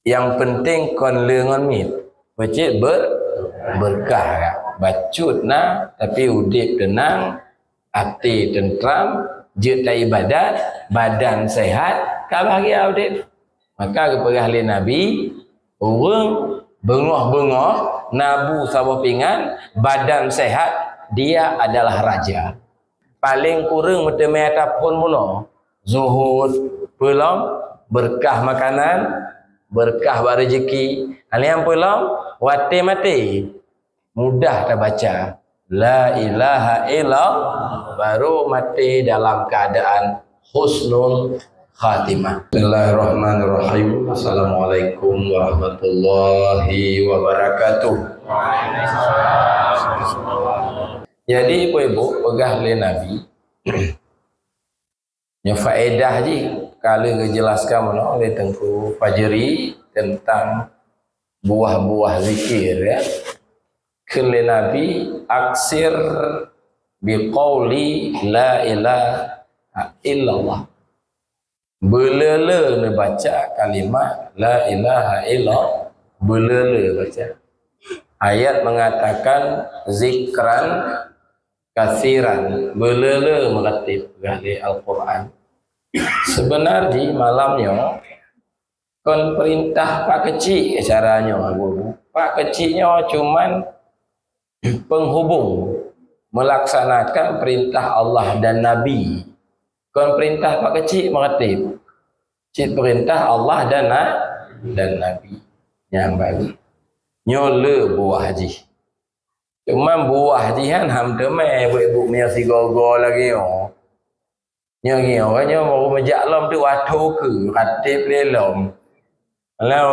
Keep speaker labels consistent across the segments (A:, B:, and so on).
A: Yang penting kon lengon mit. Pecik berkah kan. Bacut na tapi udip tenang, hati tentram, jeta ibadat, badan sehat, ka bahagia udip. Maka kepada ahli Nabi, orang bengah-bengah, nabu sawah pinggan, badan sehat, dia adalah raja. Paling kurang metemui atapun mula. Zuhud, pulang, berkah makanan, berkah rezeki. Hal yang pulang, wati mati. Mudah kita baca. La ilaha illallah. Baru mati dalam keadaan husnul khatimah. Bismillahirrahmanirrahim. Assalamualaikum warahmatullahi wabarakatuh. Jadi ibu-ibu pegah oleh Nabi yang faedah je kalau dijelaskan oleh Tengku Fajri tentang buah-buah zikir ya. Kele Nabi aksir biqauli la ilaha illallah. Belele ne baca kalimat la ilaha illallah, belele baca. Ayat mengatakan zikran kasiran, belele meratib dari Al-Quran. Sebenarnya malamnya kon perintah pak kecil caranya abu. Pak kecilnya cuman penghubung melaksanakan perintah Allah dan Nabi. Kon perintah pak kecil meratib. Cik perintah Allah dan Nabi yang bagi. Nyole buah haji. Cuma buah jihan ham temai ibu-ibu punya si gogo lagi yo. Nyanyi orangnya mau majak lom tu watu ke ratib lelom. Kalau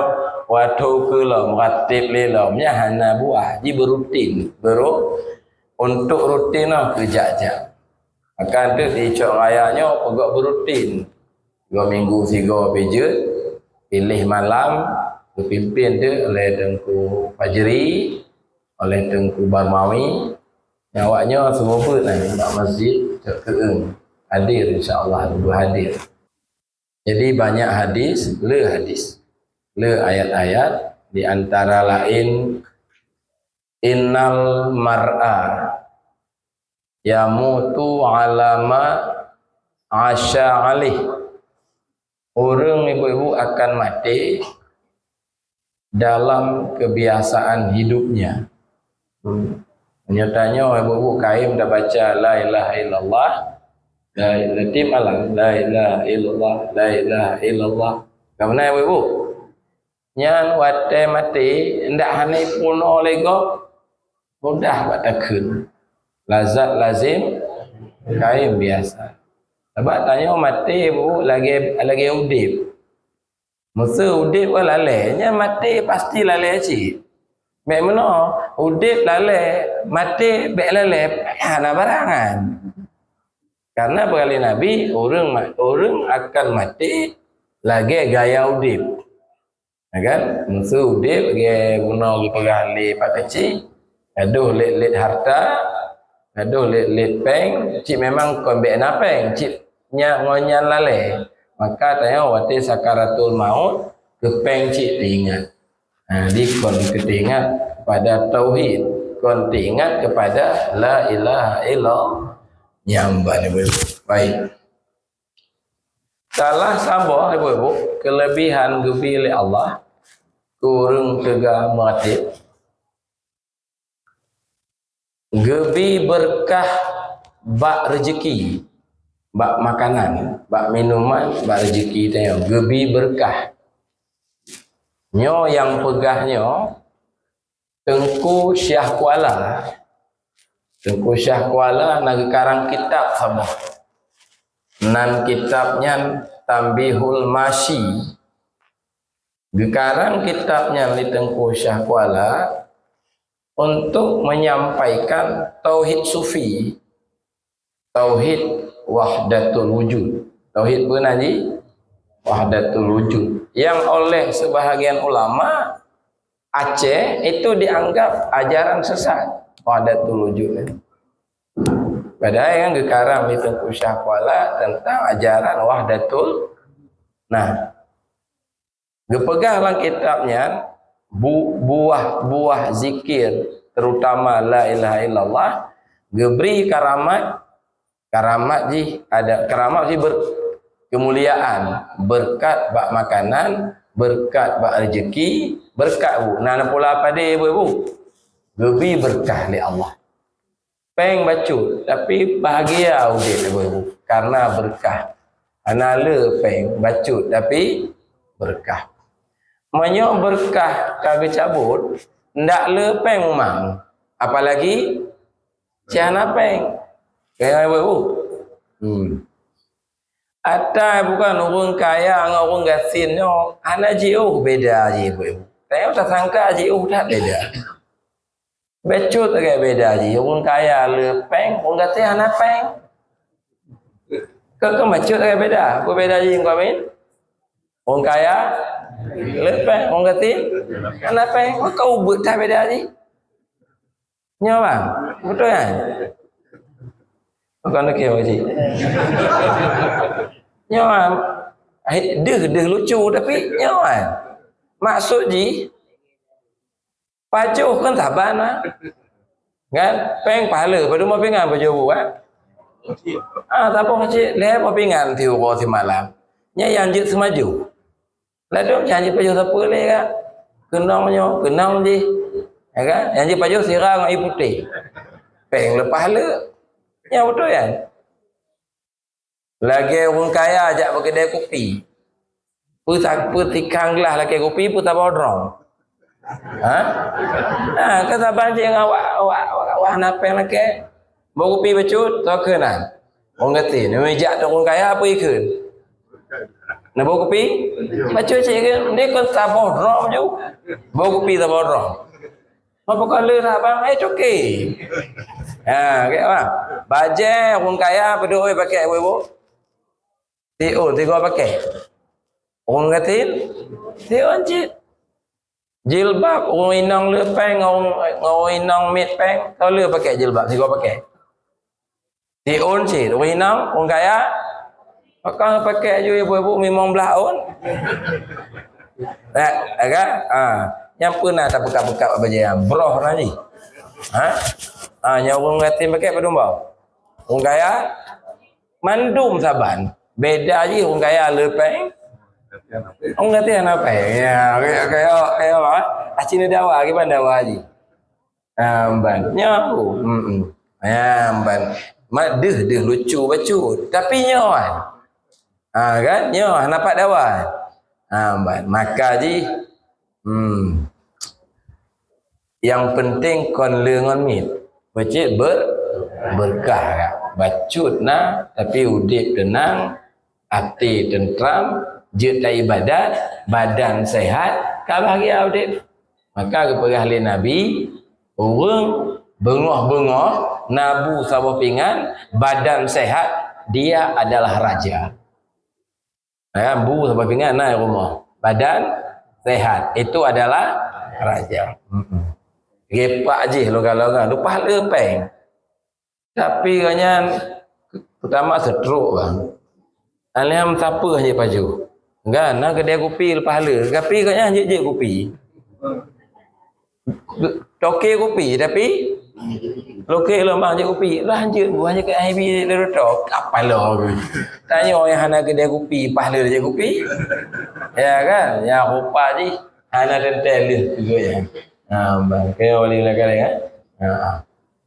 A: watu ke lom ratib lelomnya hana buah ji berutin untuk rutin lah kerja jam. Akan tu di cok rayanya pegak berutin. 2 minggu 3 pejut pilih malam dipimpin tu oleh Tengku Fajri, oleh Tengku Barmawi, nyawaknya semua pun nak masjid keeng hadir insya-Allah hadir. Jadi banyak hadis, le ayat-ayat di antara lain innal mar'a yamutu alama asya alih. Orang ibu-ibu akan mati dalam kebiasaan hidupnya. Nyatanya ibu-ibu kaim dah baca la ilaha illallah, la ilaha malam, la ilaha illallah, la ilaha illallah. Kamana ibu-ibu? Yang wate mati ndak hanai puno lego mudah batakun. Lazat lazim kaim biasa. Sebab tanya mati ibu lagi udip. Masa udip pun lalainya mati pasti lalai cik. Mek mana udip lalai, mati bek lalai payah barangan. Karena berkali Nabi orang akan mati lagi gaya udip. Kan? Masa udip lagi guna pergali pak kecil, aduh let harta, aduh let peng, cik memang kon bek napeng, cik ngonyan lalai. Maka tanya wati sakaratul maut kepeng cik teringat. Di kon teringat pada tauhid, kon teringat kepada la ilaha illallah yang ibu-ibu. Baik. Salah sabah ibu-ibu kelebihan gebi oleh Allah kurang tega meratib. Gebi berkah bak rezeki, bak makanan, bak minuman, bak rezeki tanya gebi berkah. Nyo yang pegahnya Tengku Syah Kuala. Tengku Syah Kuala nak karang kitab sama. Nan kitabnya Tambihul Masyi. Gekarang kitabnya di Tengku Syah Kuala untuk menyampaikan tauhid sufi, tauhid wahdatul wujud. Tauhid benar ni wahdatul wujud yang oleh sebahagian ulama Aceh itu dianggap ajaran sesat wahdatul wujud. Padahal yang gekarang di Tengku Syah Kuala tentang ajaran wahdatul. Nah, Gepegang dalam kitabnya buah-buah zikir terutama la ilaha illallah geberi karamat ji ada karamat ji kemuliaan berkat bak makanan berkat bak rezeki berkat bu nana pula pada ibu gebi berkah li Allah peng bacut tapi bahagia udit ibu karena berkah anala peng bacut tapi berkah menyok berkah kagak cabut ndak lepeng mang apalagi ciana peng kayak ibu ada bukan orang kaya dengan orang gasin no anak jauh beda je ibu saya tak sangka jauh tak beda becut agak beda je orang kaya lepeng orang gasin anak peng ke becut agak beda apa beda je kau min orang kaya lepeng orang gasin anak peng kau buat tak beda je nyo bang betul kan bukan okey makcik nyo dia lucu tapi nyo maksud ji pajuh kan taban kan peng pahala pada mau pingan pajuh buat tak apa makcik leh apa pingan tiu ko si malam nya yang je semaju lalu janji pajuh siapa leh kan kenang je ya kan yang je pajuh sirang air putih peng lepas pahala ya betul kan lagi orang kaya ajak pergi kedai kopi putikang gelas lagi kopi pun tak bodrong kata banjir awak napeng lagi bawa kopi becut tak kena orang kata ni mejak tu orang kaya apa ikan nak bawa kopi becut cik kan dia kan tak bodrong je bawa kopi tak bodrong apa kala nak bang okey kayak apa bajet orang kaya berdua pakai ibu tiga pakai orang katil tiga cik jilbab orang inang lepeng orang inang mit peng kau le pakai jilbab tiga pakai tiga cik orang inang orang kaya pakai je ibu-ibu memang belah on kan yang pernah tak pekat-pekat apa je yang broh tadi yang orang katil pakai apa domba orang kaya mandum saban beda je orang kaya lepeng orang kata yang apa ya kayak apa acina dawa gimana dawa je ban nyahu ban mak deh lucu bacut tapi nyawan kan nyah nampak dawa ban maka je yang penting kon lengon mit bacit berkah bacut na tapi udip tenang hati tentram jeta ibadat badan sehat bahagia udip maka kepada ahli nabi orang bengah-bengah nabu sabah pingan badan sehat dia adalah raja bu sabah pingan naik rumah badan sehat itu adalah raja gepak je logan-logan lupa lepeng tapi kanya pertama stroke bang alam siapa je baju kan nak kedai kopi lepas hala tapi kanya je kopi toke kopi tapi lokek lembang je kopi lanjut buahnya ke IB dia tok apa lo tanya orang hana kedai kopi pahala je kopi ya kan ya rupa je hana tentel juga ya bang kaya wali lagan ya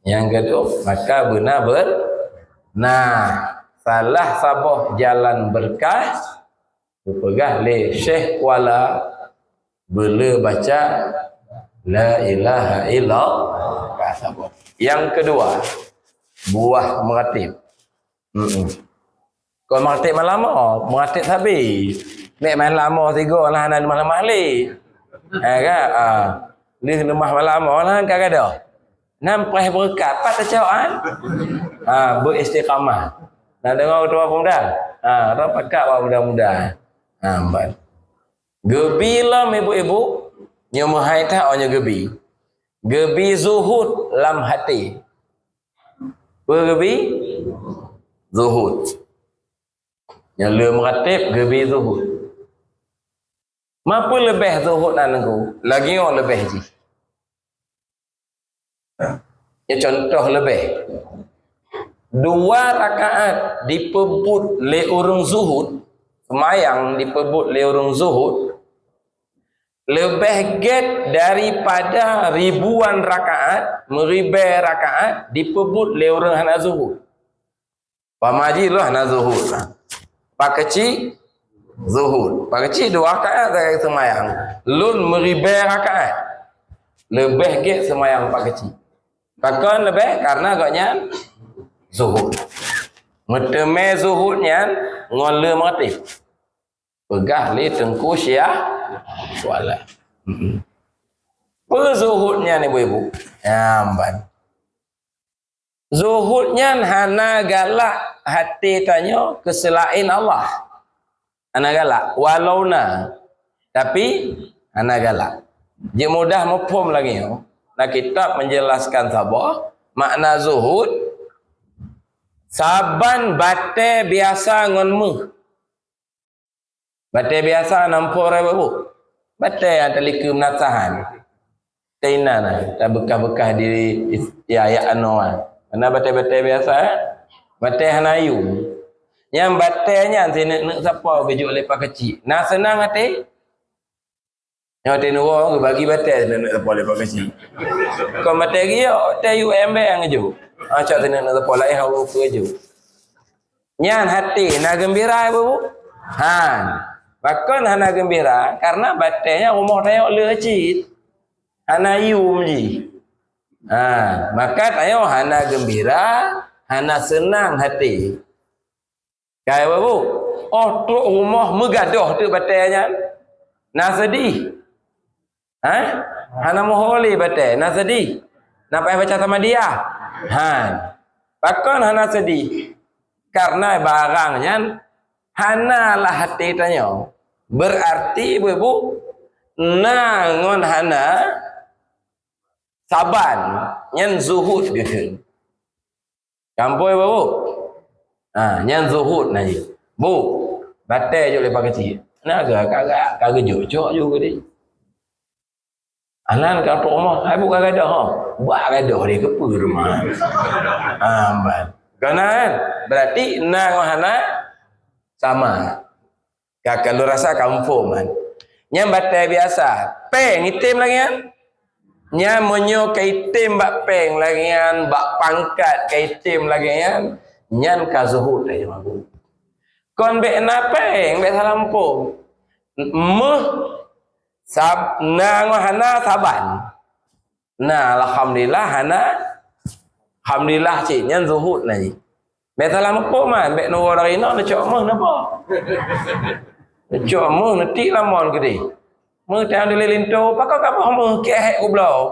A: yang kedua maka benar salah sabah jalan berkah pegah le Syekh Kuala boleh baca la ilaha illallah sabah. Yang kedua buah meratib kalau meratib malam meratib habis nek main lama tiga lah nak malam mahli kan ni rumah malam lah kan ada nampak berkat pat tercauan beristiqamah nak dengar tua pemuda orang pakat buat muda-muda gebi lah ibu-ibu nyemahai tak orang gebi zuhud lam hati gebi zuhud yang le meratib gebi zuhud Mampu lebih zuhud nanku, lagi orang lebih ji. Ya contoh lebih. 2 rakaat dipebut le orang zuhud, semayang dipebut le orang zuhud, lebih get daripada ribuan rakaat, meribai rakaat dipebut le orang hana zuhud. Pamaji lu hana zuhud. Pak kecil zuhud. Pak kecil 2 rakaat saya semayang. Lun meribai rakaat. Lebih get semayang pak kecil. Pakon lebih karena agaknya zuhud. Meteme zuhudnya ngole mati. Pegah li tengku syah wala. Pezuhudnya ni ibu-ibu. Amban. Zuhudnya hana galak hati tanya keselain Allah. Hana galak walau na. Tapi hana galak. Dia mudah mufhum lagi. Nah kitab menjelaskan sabar makna zuhud. Saban bate biasa ngonmu. Bate biasa nampur ibu. Bate yang telika menasahan. Tainana, tak bekah-bekah di ayat anuan. Mana bate-bate biasa, bate hanayu. Yang batenya sini nak siapa bejuk lepas kecil. Nak senang hati. Yang hati nuwa bagi bate nak siapa lepas kecil. Kau bate dia, tayu embang aja. Acak sini nak siapa lain hawa ke aja. Nyan hati nak gembira ibu. Han. Bahkan hana gembira karena batenya rumah tayok lecit. Hana yum ji. Maka tayo hana gembira, hana senang hati. Kaya babu, oh tu rumah megadoh tu batenya. Nak sedih. Hana moholi batai, nak sedih. Nak payah baca sama dia. Bahkan hana sedih. Karena barangnya hana lah hati tanya. Berarti ibu nangon hana saban nyan zuhud gitu. Kampoi babu. Nyan zuhud naji. Bu, batai je lepas kecil. Naga kagak jocok juga dia. Anan kat rumah, ai bukan gadah ha. Buat gadah dia ke apa rumah. Amban. Kan berarti nang hana sama. Kalau rasa kampung kan. Nyam batai biasa, peng itim lagi kan. Nyam monyo kaitim bak peng lagi kan, bak pangkat kaitim lagi kan. Nyan ka zuhud dia mabu. Kon be na peng, be salampung. Meh sab nang hana saban. Nah, alhamdulillah hana alhamdulillah cik nyan zuhud lah ni. Be salampung man, be no dari no cok meh napa? Cok meh nanti lamon gede. Meh tang dele linto, pakau ka meh ke hek ublau.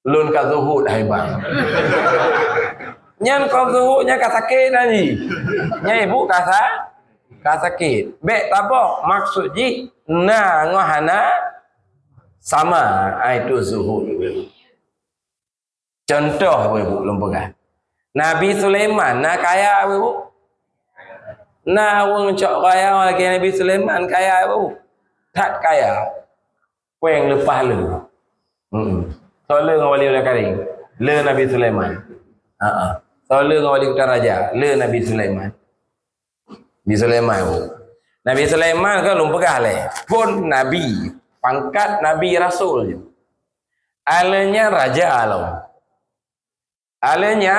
A: Lun ka zuhud hai bang. Nyan kau zuhudnya ka sakit ni. Nyai ibu ka sakit. Be tabo maksud ji na ngohana sama itu zuhud. Contoh ibu lompokan. Nabi Sulaiman nak kaya ibu. Nah wong cok kaya lagi Nabi Sulaiman kaya ibu. Tak kaya. Peng lepas le. Soalnya ngawali ulah karing. Le Nabi Sulaiman. Soalnya ngawali utar raja. Le Nabi Sulaiman. Nabi Sulaiman ibu. Nabi Sulaiman kan lumpegah le. Pun Nabi. Pangkat Nabi Rasul je. Alanya raja loh. Alanya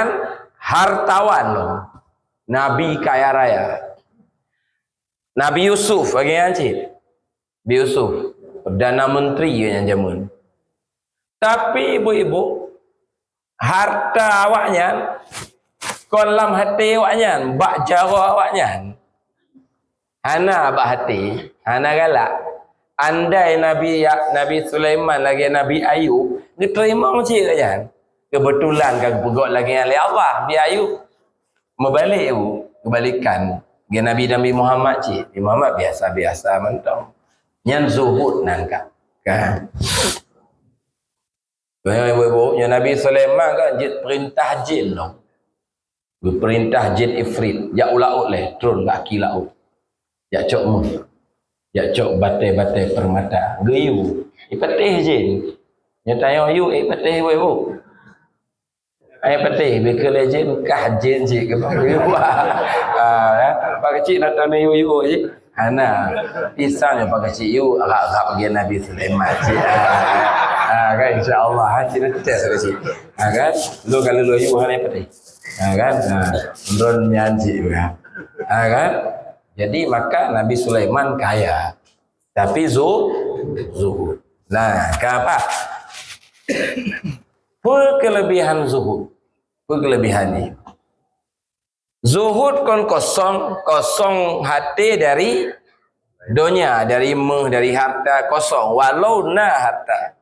A: hartawan loh. Nabi kaya raya. Nabi Yusuf bagi yang cik. Nabi Yusuf. Perdana Menteri yang jamun. Tapi ibu-ibu. Harta awaknya. Kolam hati awaknya. Bak jara awaknya. Hana bak hati. Hana galak. Andai Nabi Sulaiman lagi Nabi Ayub. Dia terima macam kan. Kebetulan kan pegok lagi oleh Allah. Nabi Ayub. Membalik ibu. Kebalikan. Dia Nabi Muhammad cik. Nabi Muhammad biasa-biasa mentang. Yang zuhud nangkap. Kan. Ibu-ibu. Yang Nabi Sulaiman kan perintah jin loh. Perintah jin ifrit. Jak ulaut leh. Turun ke aki laut. Jak cok mu. Ya cok batai-batai permata. Geyu. Ipatih je. Ya tanya you ipatih we bu. Ai patih beka legend kah jen je ke pak you. Pak kecil nak tanya you je. Ana pisang pak kecil you agak-agak bagi Nabi Sulaiman je. Kan insya-Allah cerita sekali. Kan lu kalau lu you hane patih. Kan drone nyanyi juga. Kan jadi maka Nabi Sulaiman kaya, tapi zuhud. Nah, apa? Kelebihan zuhud. Kelebihan ini. Zuhud kon kosong hati dari dunia, dari dari harta kosong. Walau na harta.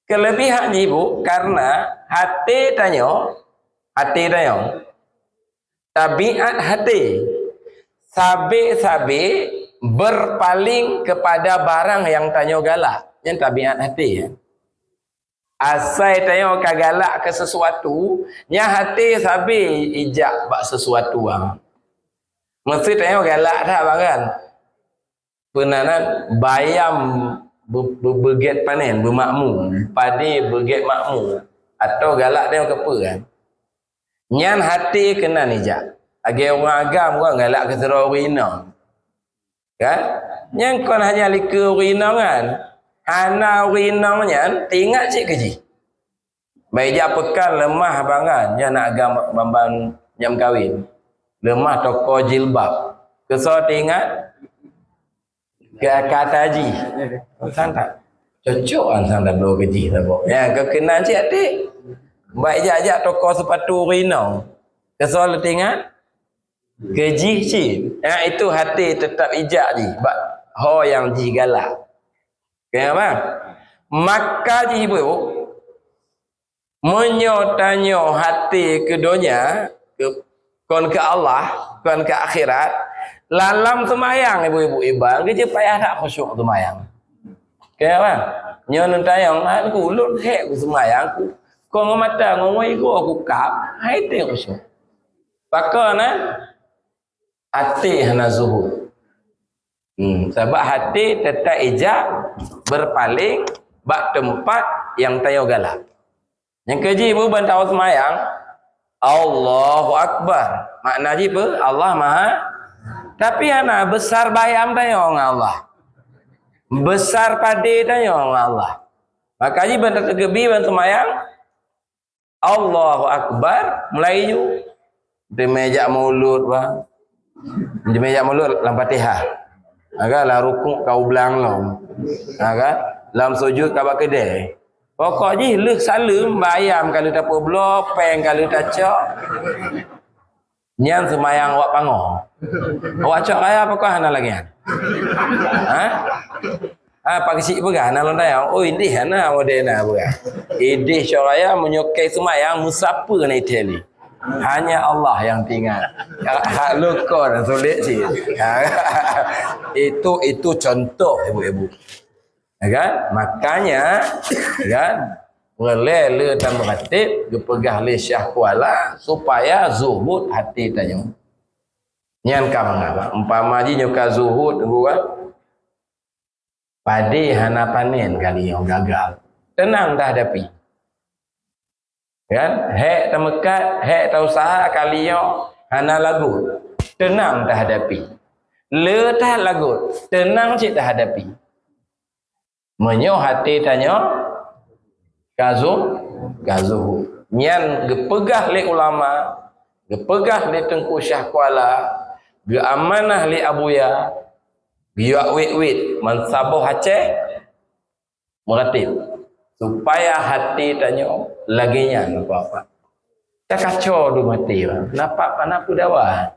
A: Kelebihan ibu karena hati tanyo, tabiat hati. Sabe berpaling kepada barang yang tanyo galak, yang tabiat hati ya. Asai tanyo kagalak ke sesuatu, nya hati sabe ijak bak sesuatu bang. Mesti tanyo galak dah bang kan. Penanan bayam berget panen bermakmu, padi berget makmu atau galak tanyo kepa kan. Nyan hati kena ijak. Agi orang agam orang galak ke teror rina. Kan? Yang kon hanya lika rina kan. Hana rina nyan tingat cik keji. Baik jak pekan lemah bangan nya nak agam bamban nyam kawin. Lemah toko jilbab. Kesor tingat ke kata haji. Santak. Cocok an santak belo keji tabok. Ya kau kenal cik adik. Baik jak toko sepatu rina. Kesor tingat keji cip. Itu hati tetap ijak ji. Bak ho yang ji galak. Kenapa? Maka ji bu menyotanyo hati ke dunia, kon ke Allah, kon ke akhirat. Lalam semayang ibu-ibu ibal, kerja payah tak khusyuk semayang. Kenapa? Nyo nentayang aku lut hek ku semayang ku. Kau mata ngomoi ku aku kap, hai te khusyuk. Pakana hati hana zuhud. Sebab hati tetap ijak berpaling bak tempat yang tayo galak. Yang keji pun bantau semayang Allahu Akbar. Makna ji apa? Allah Maha. Tapi hana besar bayam tayo dengan Allah. Besar pade tayo dengan Allah. Maka ji bantau tergebi bantau semayang Allahu Akbar mulai ju. Di meja mulut bang. Di meja mulut dalam Fatihah. Agaklah rukuk kau belang lo. Agak dalam sujud kau kedai. Pokoknya leh salam bayam kalau tak apa peng kalau tak cok. Nyan semayang awak pango. Awak cok kaya apa kau hana lagi? Pak kecil pegang hana lontai. Oh ini hana modena pegang. Ini cok kaya menyukai semayang musapa ni teli. Hanya Allah yang tinggal. Hak luka dan sulit sih. Itu contoh ibu-ibu. Kan? Makanya kan relele dan beratib dipegah le syahwala supaya zuhud hati tanya. Nyan ka mangapa? Umpama ji nyoka zuhud buat padi hana panen kali yang gagal. Tenang dah hadapi. Kan? Hek temekat, hek tau usaha kali yang hana lagu. Tenang dah hadapi. Le tah lagu. Tenang cik dah hadapi. Menyo hati tanya gazuh. Nyan gepegah li ulama, gepegah li Tengku Syah Kuala, geamanah li abuya, biak wit mensabuh Aceh meratib. Supaya hati tanya laginya apa-apa. Tak kacau du mati bang. Kenapa dawa?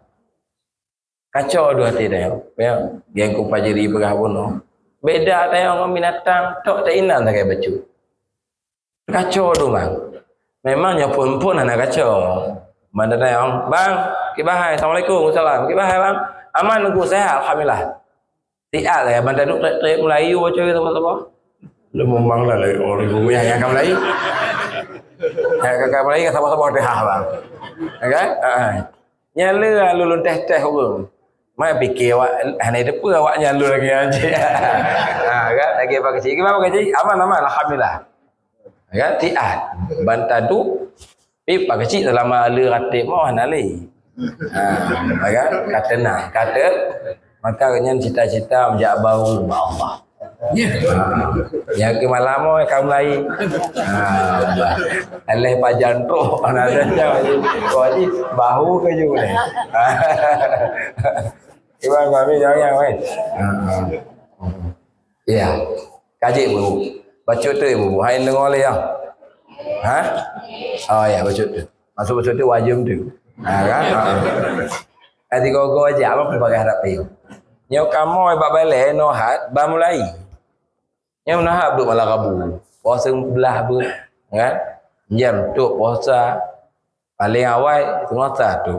A: Kacau du hati tanya. Ya, yang ku pajeri bergabung. Beda tanya orang binatang tok tak inan tak kaya baju. Kacau tu bang. Memangnya pun anak kacau. Mana tanya bang, kibahai, assalamualaikum, salam. Kibahai bang, aman aku sehat, alhamdulillah. Tiap lah, mana duduk teriak Melayu macam itu apa-apa. Lu memang lah orang bumi yang akan Melayu. Yang akan Melayu sama-sama dah bang. Kan? Nyala lulun teh orang. Mai fikir awak hanai depa awak nyalur lagi aja. Kan lagi apa kecil. Gimana kecil? Aman alhamdulillah. Kan tiat. Bantadu pak kecil dalam ala ratib mau hanali. Kan kata nak kata maka nyen cita-cita menjak baru Allah. Yang ke malam kaum lain. Alih pajan tu ana ada kau ni bahu ke juga ni. Ibang kami jangan weh. Ya. Kaji bu. Baca tu ibu. Hai dengar le yang. Ha? Oh ya baca tu. Masuk baca tu wajib tu. Kan? Adi gogo aja apa pelbagai harap ayo. Nyo kamu ibak balik no hat ba mulai. Nyo nah duk malah kabu. Puasa belah bu kan? Jam tu puasa paling awal tengah tu.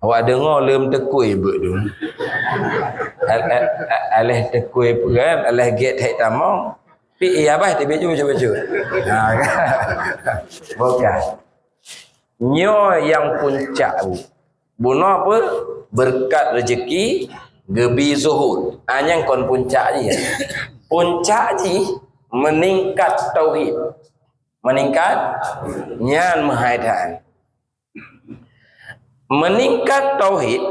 A: Awak dengar lem tekui buat tu. Alih tekui kan, alih get hek tamang. Pi apa tiba cuba. Bukan. Nyo yang puncak bu. Buno apa? Berkat rezeki gebi zuhud. Anyang kon puncak je. Puncak je meningkat tauhid. Meningkat nyan mahaidan. Meningkat tauhid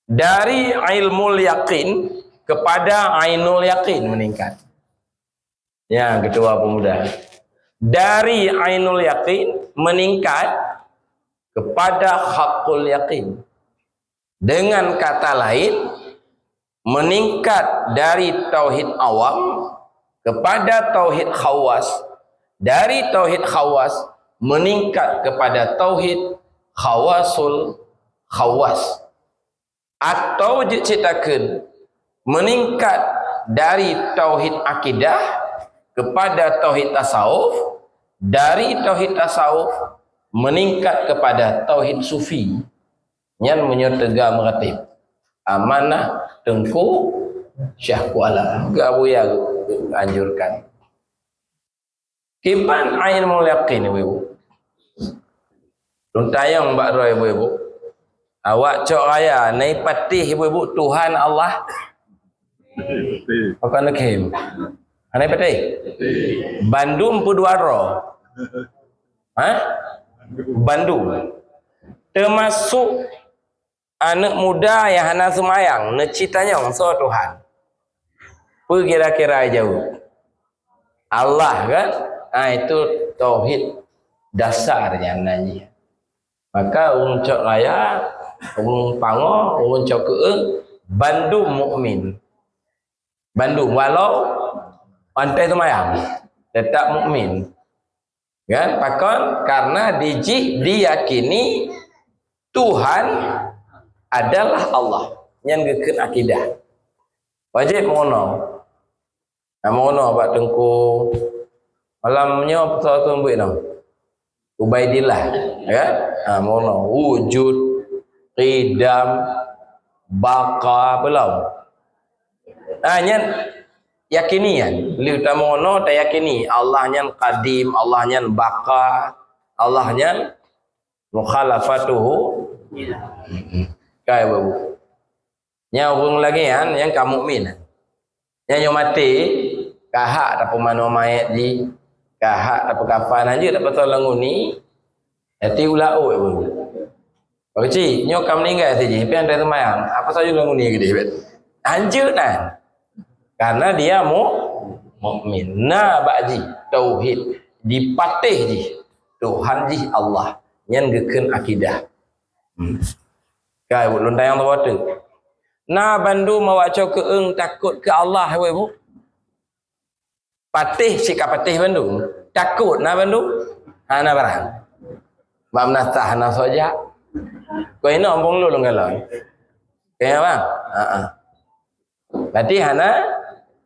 A: dari ilmu yakin kepada ainul yakin meningkat. Ya, ketua pemuda. Dari ainul yakin meningkat kepada hakul yakin. Dengan kata lain, meningkat dari tauhid awam kepada tauhid khawas. Dari tauhid khawas meningkat kepada tauhid khawasul khawas. Atau diciptakan meningkat dari tauhid akidah kepada tauhid tasawuf, dari tauhid tasawuf meningkat kepada tauhid sufi yang menyertega meratib amanah tengku syah kuala gabu ya anjurkan kiban ilmu yaqin ibu. Tuntayang mbak roy ibu. Awak cok raya nai patih ibu Tuhan Allah. Apa nak kim? Nai patih. Bandung Puduaro. Bandung. Termasuk anak muda yang hana semayang, necitanya so Tuhan. Kira-kira jauh. Allah kan? Itu tauhid dasarnya nanya. Maka uncok raya, pango, uncok keeng, Bandung mukmin. Bandung walau antai semayang, tetap mukmin. Kan? Pakon karena diyakini Tuhan adalah Allah yang geken akidah. Wajib mono. Mono bak tengku malamnya pesawat buat no. Ubaidillah ya. Mono wujud qidam baqa belum. Nyen yakinian li utamono ta yakini Allah nyen qadim, Allah nyen baqa, Allah nyen mukhalafatuhu. Kai babu. Nya urung lagi kan yang kamu mukmin. Nya mati kahak tak pemano mayat di kahak tak kafan aja tak betul languni. Ati ulau babu. Okey, nyo kam meninggal saja, tapi anda semayang. Apa saja languni gede bet. Anjur nan. Karena dia mukmin. Na baji tauhid dipatih ji. Tuhan ji Allah yang geken akidah. Kai bu lontai yang tu. Na bandu mawak cok keeng takut ke Allah we bu. Patih sikap patih bandu. Takut na bandu. Hana barang. Mam nasah na saja. Kau ini ompong lu galon. Kayak bang? Berarti hana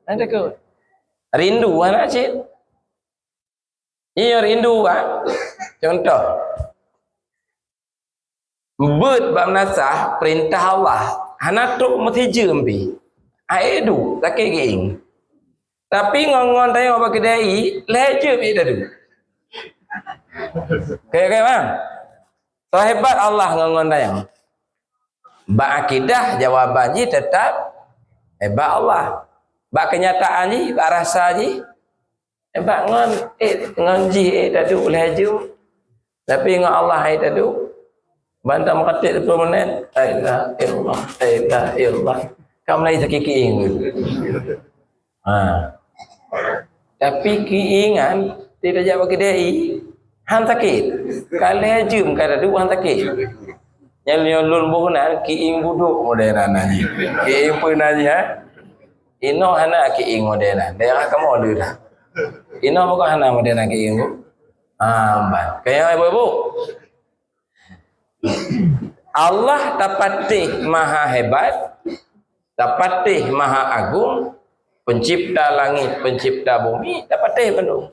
A: takut. Rindu hana cik. Iya rindu ah. Contoh. Bet bab nasah perintah Allah hana tok mesti jembi aidu tak keging tapi ngongon tanya apa kedai leje bi dah tu kayak bang so hebat Allah ngongon tanya Ba akidah jawaban ji tetap ba Allah. Ba kenyataan ji, ba rasa ji ba ngon ji tadu laju. Tapi dengan Allah ai tadu bantah makatik permanen. La ilaha illallah, la ilaha illallah. Kamu lagi sakit kiing. Tapi kiingan tidak jawab kedai. Han sakit. Kalau jum kada du han sakit. Yang lulun bukan kiing buduk moderan aja. Kiing pun aja. Ino hana kiing moderan. Daerah kamu ada dah. Ino bukan hana moderan kiing bu. Amban. Kayak ibu-ibu. Allah tapatih maha hebat, tapatih maha agung, pencipta langit, pencipta bumi, tapatih penuh.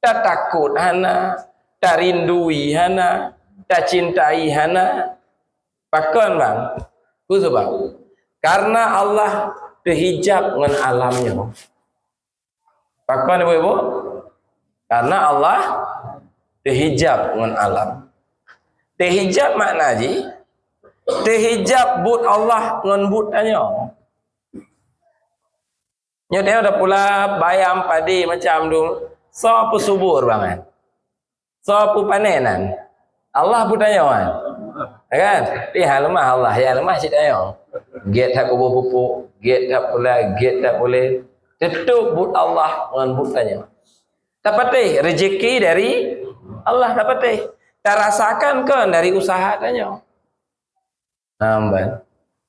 A: Tak takut hana, tak rindui hana, tak cintai hana. Pakon bang, ku sebab karena Allah terhijab dengan alamnya. Pakon ibu-ibu, karena Allah terhijab dengan alam. Terhijab makna ji, terhijab but Allah dengan but tanya. Nyo dia dah pula bayam padi macam tu, so pu subur banget. So pu panenan. Allah pun tanya kan? Lihat lemah Allah, ya lemah cik tanya. Get tak kubu pupuk, get tak pula, get tak boleh. Tetuk but Allah dengan but tanya. Dapatih rezeki dari Allah dapatih. Tak rasakan kan dari usaha tanya. Nampak.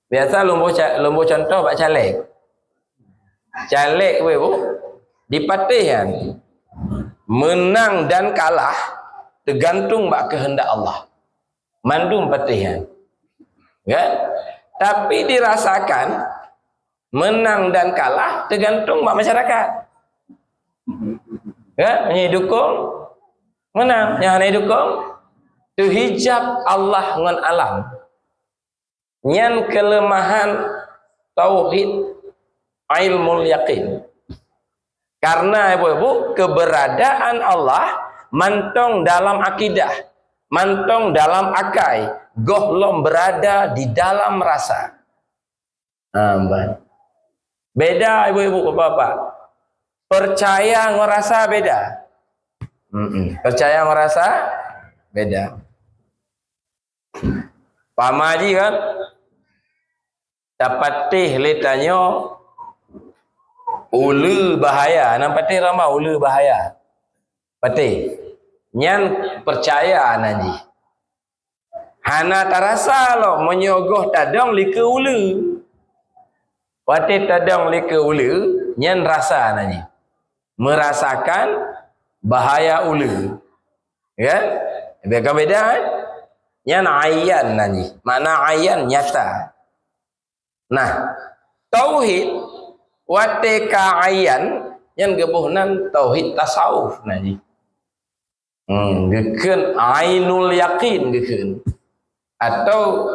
A: Biasa lumbu contoh bak caleg. Caleg bu dipatih kan. Menang dan kalah tergantung bak kehendak Allah. Mandum patihan. Kan? Tapi dirasakan menang dan kalah tergantung bak masyarakat. Kan? Yang dukung menang, yang hanya dukung terhijab Allah dengan alam. Yang kelemahan tauhid ilmul yakin. Karena ibu-ibu keberadaan Allah mantong dalam akidah, mantong dalam akai, gohlom berada di dalam rasa. Beda ibu-ibu bapak. Percaya ngerasa beda. Percaya ngerasa beda. Pamaji kan dapat teh letanyo ulu bahaya, nampak teh ramah ulu bahaya. Patih nyan percaya nanti. Hana tarasa lo menyogoh tadong lika ulu. Patih tadong lika ulu nyan rasa nanti. Merasakan bahaya ulu. Kan? Biarkan beda kan? Yang ayan nanti. Makna ayan nyata. Nah, tauhid wateka ayan yang gebuhnan tauhid tasawuf nanti. Geken ainul yakin geken. Atau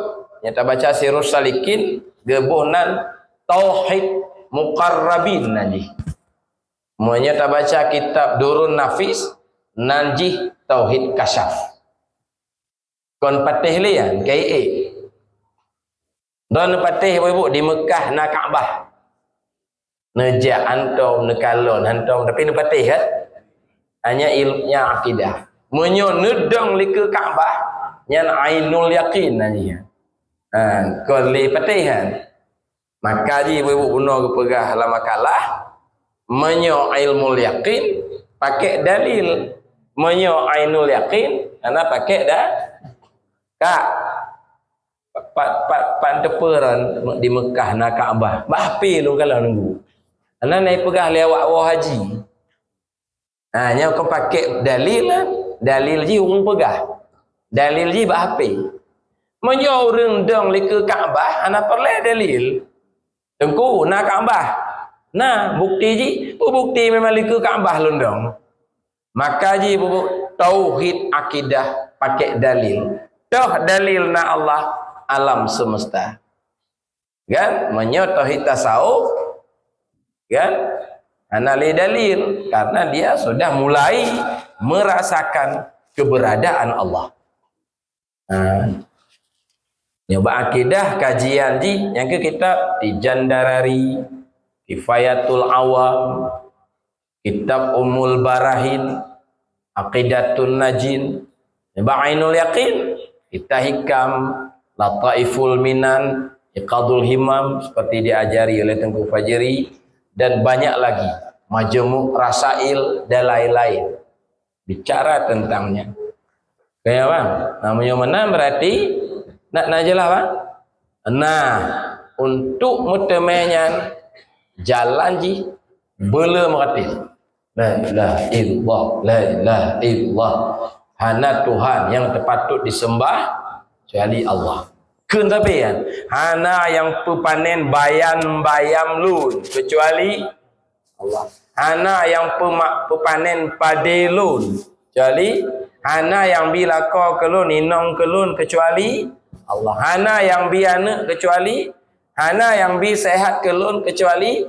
A: nyata baca Sirrus Salikin gebuhnan tauhid muqarrabin nanti. Nyata baca kitab Durun Nafis nanti tauhid kasyaf. Kon patih lian KA. Don patih ibu di Mekah na Kaabah. Nejak antum nekalon antum tapi ne patih kan? Hanya ilmunya akidah. Menyo nedong lika Kaabah nyan ainul yakin nanya. Kon li patih kan. Maka ji ibu guna pegah lama kalah menyo ilmul yakin pakai dalil. Menyo ainul yakin ana pakai dah Kak, panteperan di Mekah nak Kaabah. Bahapi lu kalau nunggu. Anak naik pegah lewat wah haji. Nya kau pakai dalil lah. Dalil ji orang pegah. Dalil ji bahapi. Menyo rendang lika Kaabah, anak perlu dalil. Tengku nak Kaabah. Nah, bukti ji, bukti memang lika Kaabah lundang. Maka ji tauhid akidah pakai dalil. Toh dalil na Allah alam semesta. Kan? Menyotohi tasawuf. Kan? Anali dalil. Karena dia sudah mulai merasakan keberadaan Allah. Nyoba akidah kajian ji yang ke kitab di Jandarari, Kifayatul Awam, kitab Ummul Barahin, Aqidatun Najin, nyoba Ainul Yaqin, kita Hikam, Lataiful Minan, Iqadul Himam seperti diajari oleh Tengku Fajri, dan banyak lagi Majmu' Rasail dan lain-lain bicara tentangnya. Kayak bang, namanya mana berarti nak najalah bang. Nah, untuk mutemenyan jalan ji bela merati. La ilaha illallah, la ilaha illallah. Hana Tuhan yang terpatut disembah kecuali Allah. Kun tapi kan, hana yang pepanen bayam lun kecuali Allah. Hana yang pepanen pade lun kecuali hana yang bila kau kelun inong kelun kecuali Allah. Hana yang bi anak kecuali hana yang bi sehat kelun kecuali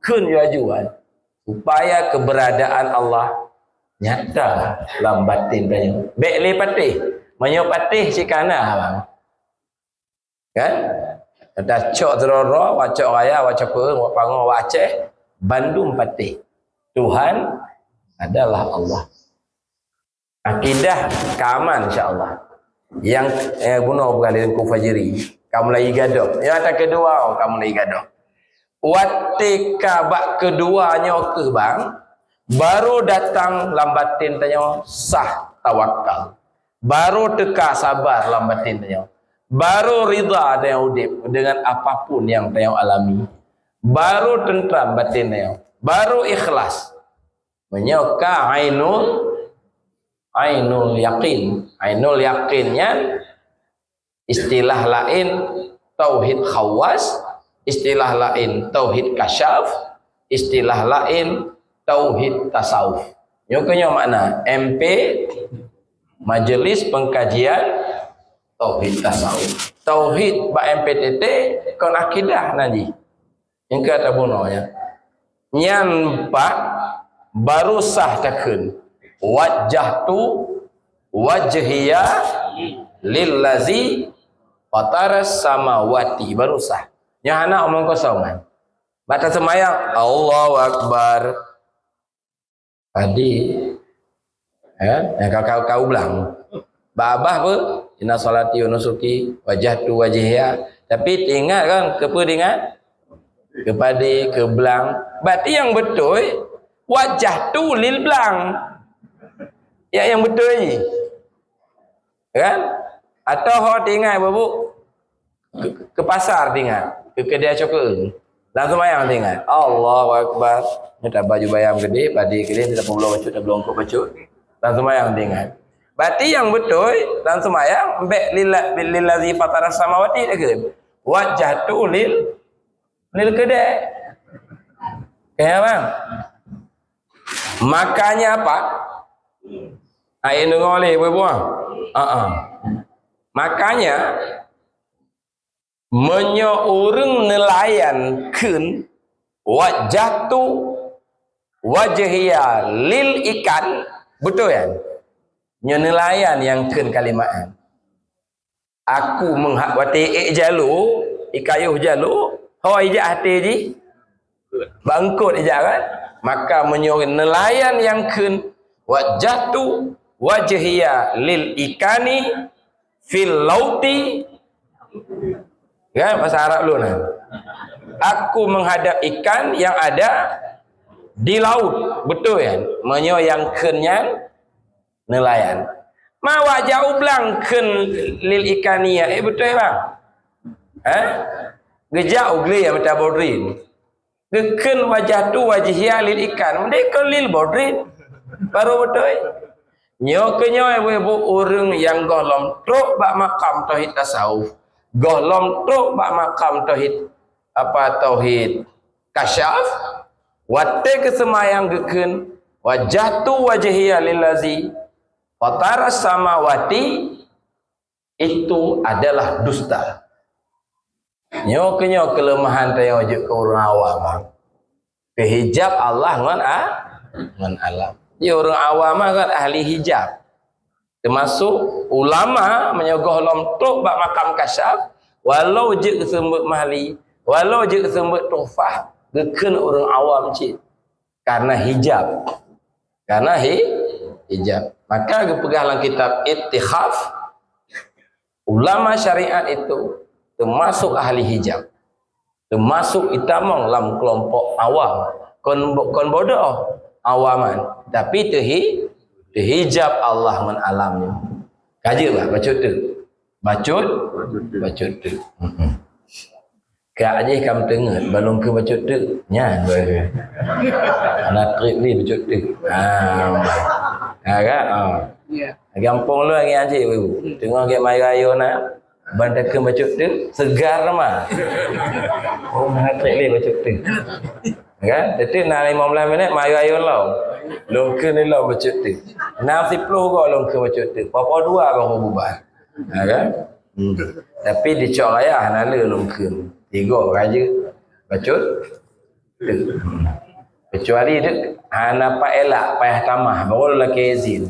A: kun jual supaya keberadaan Allah nyata dalam batin tanya. Bek le patih, menyo patih cikana bang. Kan? Ada cok teroro, wacok raya, wacok pereng, wak pango, wak Aceh, Bandung patih. Tuhan adalah Allah. Akidah keaman insya-Allah. Yang guna beralih ku fajri, kamu lagi gaduh. Yang ada kedua, kamu lagi gaduh. Watika bak keduanya ke bang, baru datang lambatin tanya sah tawakal. Baru teka sabar lambatin tanya. Baru ridha dengan udip dengan apapun yang tanya alami. Baru tentram batin tanya. Baru ikhlas. Menyoka ainul yakin. Ainul yakinnya istilah lain tauhid khawas, istilah lain tauhid kasyaf, istilah lain tauhid tasawuf. Nyokanya makna MP Majelis Pengkajian Tauhid Tasawuf. Tauhid ba MPTT kon akidah nanti. Yang kata bunonya. Nyampak baru sah takun. Wajjahtu wajhiya lillazi fataras samawati baru sah. Yang anak omong kosongan. Baca semayang Allahu Akbar. Tadi kan kau bilang babah apa inna salati wa nusuki wajhatu wajhiya, tapi ingat kan kepedingat kepada ke belang. Berarti yang betul wajah tu lil belang. Ya yang betul ni. Kan? Atau hok tinggal babu ke pasar tinggal, ke kedai coklat. Langsung bayang tinggal. Allahu Akbar. Ni tak baju bayam gede, padi gede tidak perlu bacut, tak belum kok bacut. Langsung bayang tinggal. Berarti yang betul langsung bayang ambek lillazi fataras samawati dah ke. Wajah tu lil kedai. Kayak bang. Makanya apa? Air nengoleh berbuang. Makanya menyorang nelayan kun wajah tu wajhiya lil ikan, betul kan? Nelayan yang kun kalimaan. Aku menghawati jalu ikayuh jalu ho ijak hati ji bangkut ijak kan, maka menyorang nelayan yang kun wajah tu wajhiya lil ikani fil lauti. Ya, bahasa Arab lu nah. Aku menghadap ikan yang ada di laut, betul kan? Menyo yang kenyan nelayan. Ma wajah ublang ken lil ikania, betul ya bang? Gejak ugli ya mata bodrin. Geken wajah tu wajhiya lil ikan, mereka lil bodrin. Baru betul. Nyo kenyo ibu orang yang golong truk bak makam tauhid tasawuf. Golong truk bak makam tauhid tauhid kasyaf. Wate kesemayang geken wajatu wajhiya lillazi fataras samawati, itu adalah dusta. Nyo kenyo kelemahan tayo juk ke orang awam. Kehijab Allah ngan alam. Ya orang awam kan ahli hijab. Termasuk ulama menyogoh lom tok bak makam kasyaf, Walau je kesembut mahli, walau je kesembut tufah, geken orang awam cik. Karena hijab. Karena hijab. Maka pegang dalam kitab Ittikhaf, ulama syariat itu termasuk ahli hijab. Termasuk itamong dalam kelompok awam. Kon bodoh awaman. Tapi terhijab Allah men alamnya. Kaji lah bacut tu. Bacut tu. Kak je kam tengah balong ke bacut tu. Nya ber. Anak trip ni bacut tu. Kan? Ya. Gampang lu lagi aje ibu. Tengok ke mai raya nak bandakan bacut tu segar mah. Oh mana trip ni bacut tu. Kan? Jadi nak 15 minit mai raya lau. Longke ni lau bacut tu. 60 kau longke bacut tu. Papa dua baru bubar. Kan? Tapi dicok ayah nala longke. 3 raja bacut tu. Kecuali dia nampak elak payah tamah baru lelaki izin.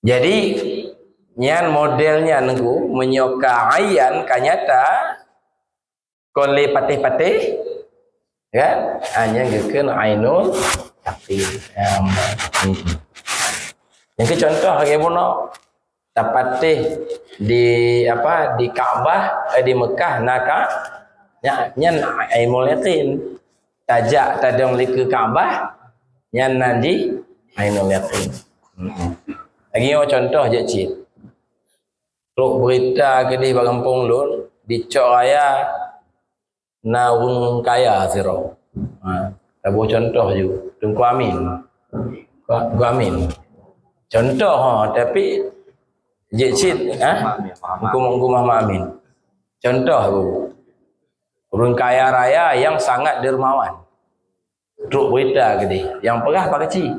A: Jadi nyan modelnya nengku menyoka ayan kanyata konle patih-patih kan hanya geken ainul tapi yang ke contoh bagi puno tapatih di di Kaabah di Mekah naka nyan ainul yakin tajak tadong ke Kaabah nyan nanti ainul yakin. Lagi contoh je cik. Ruk berita ke di Kampung Lun dicok raya naung kaya siro. Tabu contoh je. Tunggu Amin. Tunggu Amin. Contoh tapi je cik hukum Mama Amin. Contoh aku. Urang kaya raya yang sangat dermawan. Ruk berita ke di. Yang perah pak kecil.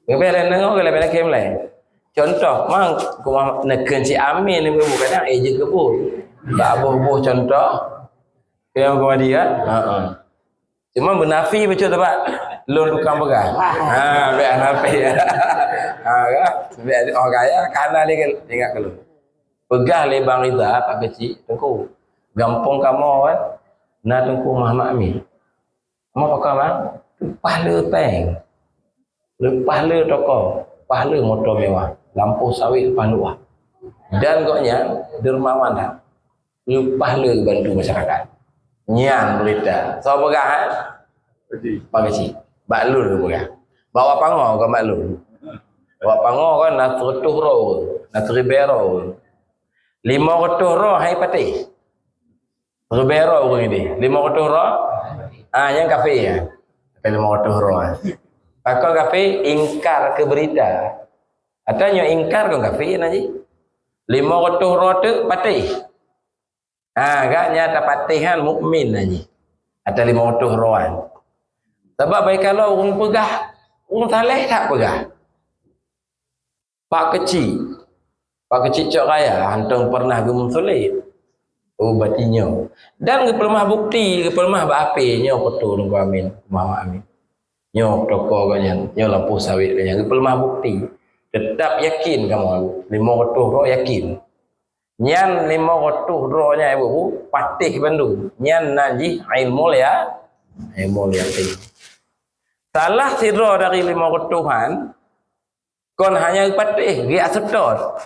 A: Ngepelen nengok kalau pada kem lain. Contoh, mang kumah neken si Amin ni bukan kadang eje kebun. Tak buh contoh. Yang kumah dia. Cuma benafi betul tak? Lun bukan pegang. Biar nafi. Kan? Biar orang kaya kanan dia ingat kalau. Pegah le bang Rida pak kecil tengku. Gampang kamu kan. Nak tengku Muhammad Amin. Mau pakai bang? Pahala peng. Pahala toko, pahala motor mewah, lampu sawit pahala. Dan koknya dermawan dah. Pahala bantu masyarakat. Nyan berita. So pegahan? Pagi. Baklul pegang. Bawa pango ke baklul. Bawa pango kan nak tertuh nak teribero. 500 roh hai pati. Teribero orang ini. 500 roh. Yang kafe ya. 500 roh. Pakau kafe ingkar ke berita. Atanya ingkar ke kafe nanti. 500 roh tu patih. Agaknya tak patihan mukmin nanti. Ada 500 rohan. Sebab baik kalau orang pegah, orang saleh tak pegah. Pak kecil cok raya hantang pernah gemung sulit. Oh batinya. Dan kepelemah bukti, kepelemah berapinya betul Nunggu Amin, Muhammad Amin. Nyo toko kanyan, nyo lampu sawit kanyan. Pelemah bukti. Tetap yakin kamu 500 roh yakin. Nyan 500 rohnya ibu patih bandu. Nyan nanji ain mulia. Ain mulia ting. Salah si roh dari 500-an kon hanya patih dia sedot.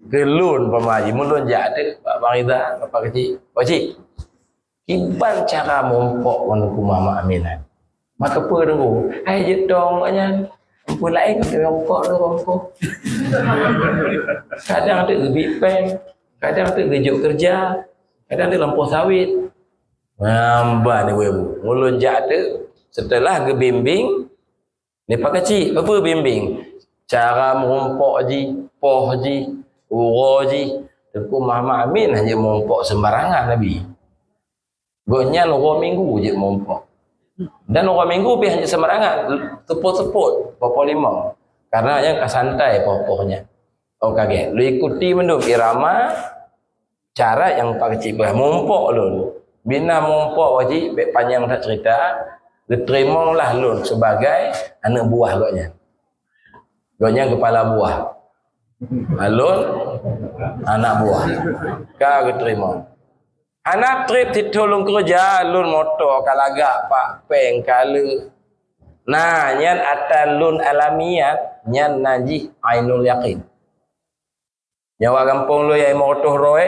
A: Gelun pemaji mulun jade Pak Farida, Bapak kecil. Pak cik. Kiban cara mompok menunggu Mama Aminan. Maka apa dulu? Hai jetong katnya. Apa lain kan dia rongkok tu rongkok. Kadang tu gebik pen, kadang tu gejuk kerja, kadang tu lampu sawit. Ngamba ni ibu. Mulun jak tu setelah gebimbing ni pak kecil apa bimbing? Cara merompok ji, poh ji, uro ji. Tengku Muhammad Amin hanya merompok sembarangan Nabi. Gonya 2 minggu je merompok. Dan orang minggu pergi hanya sembarangan teput-teput popo 5 karena yang kasantai popohnya. Oh kaget lu ikuti menduk irama cara yang pak kecil mumpok lun bina mumpok wajib baik panjang tak cerita diterima lah lun sebagai anak buah goknya kepala buah Alun anak buah. Ka terima. Anak trip tolong kerja alun motor kalagak pak peng kala. Nah, nyan atalun alamiat, nyan najih ainul yaqin. Nyawa kampung lu yang motor roe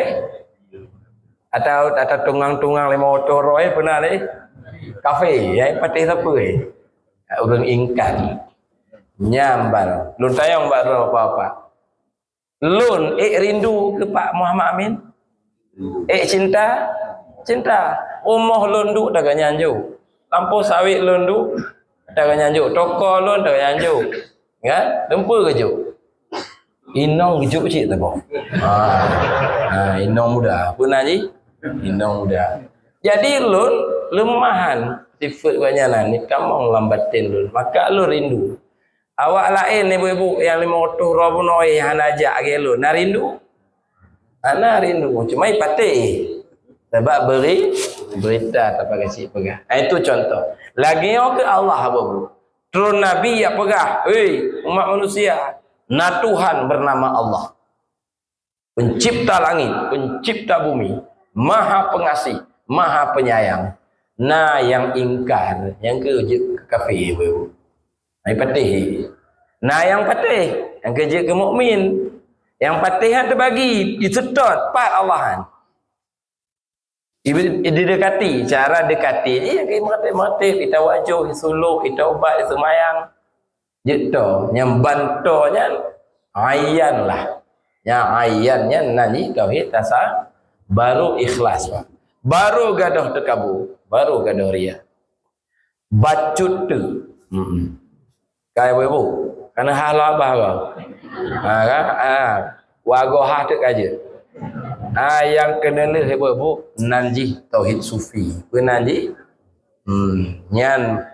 A: atau tungang-tungang le motor roe pernah ni kafe yang patih siapa orang ingkar nyambar lun tayang baro apa-apa lun rindu ke Pak Muhammad Amin cinta umah lun duk dak nyanju lampu sawit lun duk dak nyanju toko lun dak nyanju kan dempa ke juk inong juk cik tak boh inong muda pernah ji inong muda jadi lun lemahan sifat banyalan ni kamu lambatin lun maka lu rindu awak lain ibu-ibu yang lima otoh roh punoi hanajak ke lun na rindu ana rindu cuma ipatih sebab beri berita tak pakai si pegah itu contoh lagi ke Allah apa turun nabi ya pegah umat manusia na Tuhan bernama Allah pencipta langit pencipta bumi maha pengasih maha penyayang nah yang ingkar yang ke kafir ibu ai patih nah yang patih yang kerja ke mukmin yang patihan terbagi disedot pat Allahan didekati cara dekati ni yang kita mati kita wajah suluk kita ubat semayang gitu yang bantonya ayan lah yang ayannya nani tauhid tasawuf baru ikhlas Pak baru gaduh tekabu baru gaduh ria bacut tu kai ibu karena hal abah kau wago ha tek aja yang kena le ibu nanji tauhid sufi penanji nyan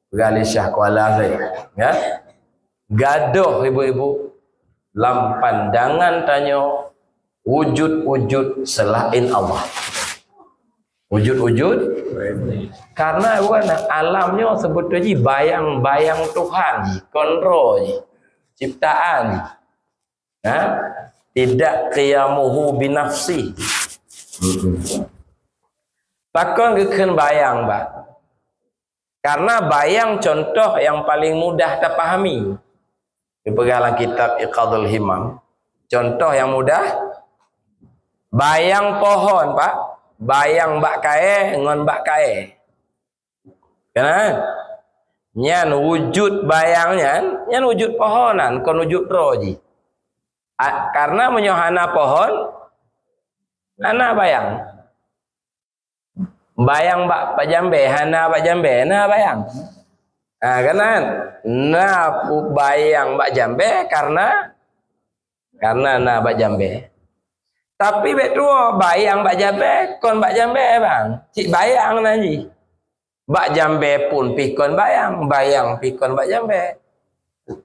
A: Galisah Kuala saya ya gaduh ibu-ibu lam pandangan tanya wujud-wujud selain Allah wujud-wujud karena bukan alamnya sebetulnya bayang-bayang Tuhan kontrol ciptaan tidak qiyamuhu binafsi takkan keken bayang Pak karena bayang contoh yang paling mudah terpahami di pegalang kitab Iqadul Himam contoh yang mudah bayang pohon Pak bayang bak kae ngon bak kae kan nyan wujud bayangnya nyan wujud pohonan kon wujud roji karena menyohana pohon ana bayang bak jambe hana bak jambe na bayang kanan na bayang bak jambe karena na bak jambe tapi betul bayang bak jambe kon bak jambe bang cik bayang nanti bak jambe pun pikon bayang pikon bak jambe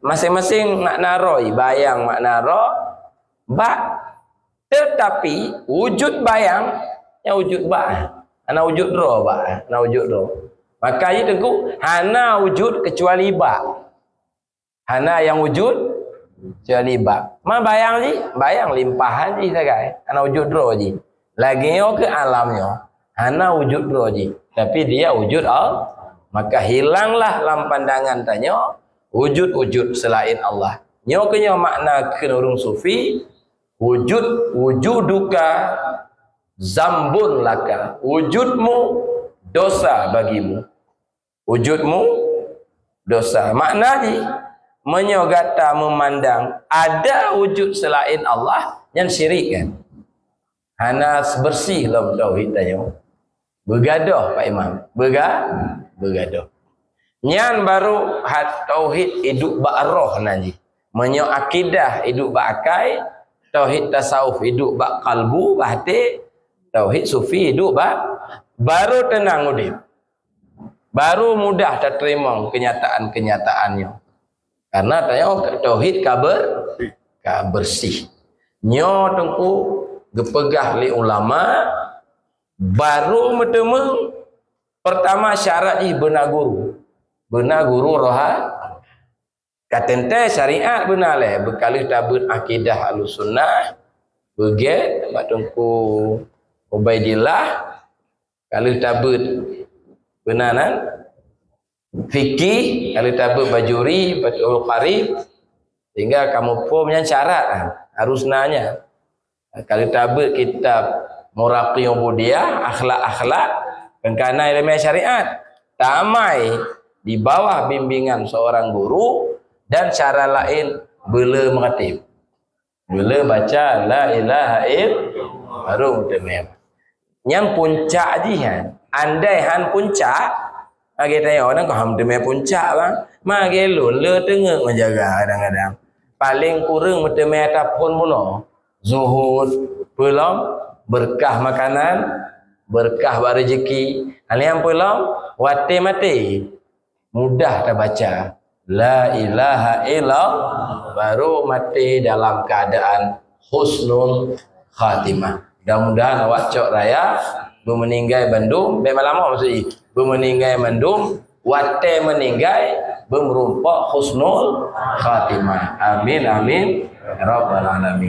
A: masing-masing nak naroi bayang mak naro bak tetapi wujud bayang yang wujud bak ana wujud roh Pak ana wujud roh maka ini teguh hana wujud kecuali bak hana yang wujud kecuali bak ma bayang ji bayang limpahan ji sagai ana wujud roh ji lagi ke alamnya hana wujud roh ji tapi dia wujud Allah maka hilanglah dalam pandangan tanya wujud-wujud selain Allah nyo kenyo makna kenurung sufi wujuduka zambun laka wujudmu dosa bagimu wujudmu dosa maknanya menyogata memandang ada wujud selain Allah yang syirik kan hana bersih dalam tauhid tanya bergaduh Pak Imam bergaduh nyan baru tauhid hidup bak roh nanti menyo akidah hidup bak akai tauhid tasawuf hidup bak kalbu hati tauhid sufi hidup baru tenang udip baru mudah terima kenyataan-kenyataannya karena tanya tauhid bersih nyo tengku gepegah li ulama baru metemu pertama syarat benar guru Katente syariat benar le berkalih tabut akidah Ahlussunnah beget batungku Ubaidillah kalih tabut benanan fikih kalih tabut Bajuri Fathul Qarib sehingga kamu punya syarat harus nanya kalih tabut kitab Muraqi Ubudiyah akhlak-akhlak kengkana ilmu syariat tamai di bawah bimbingan seorang guru dan cara lain bela mengatib bela baca la ilaha illallah baru temen yang puncak jihan andai han puncak age tanya orang kau ham temen puncak bang mage lun le tengah menjaga kadang-kadang paling kurang temen tapun mula zuhud belum berkah makanan berkah rezeki yang belum wate mati mudah dah baca la ilaha illallah baru mati dalam keadaan husnul khatimah. Mudah-mudahan awak cok raya bermeninggai bandung bemalama maksudnya bermeninggai bandung wate meninggai bermerumpak husnul khatimah. Amin amin ya rabbal alamin.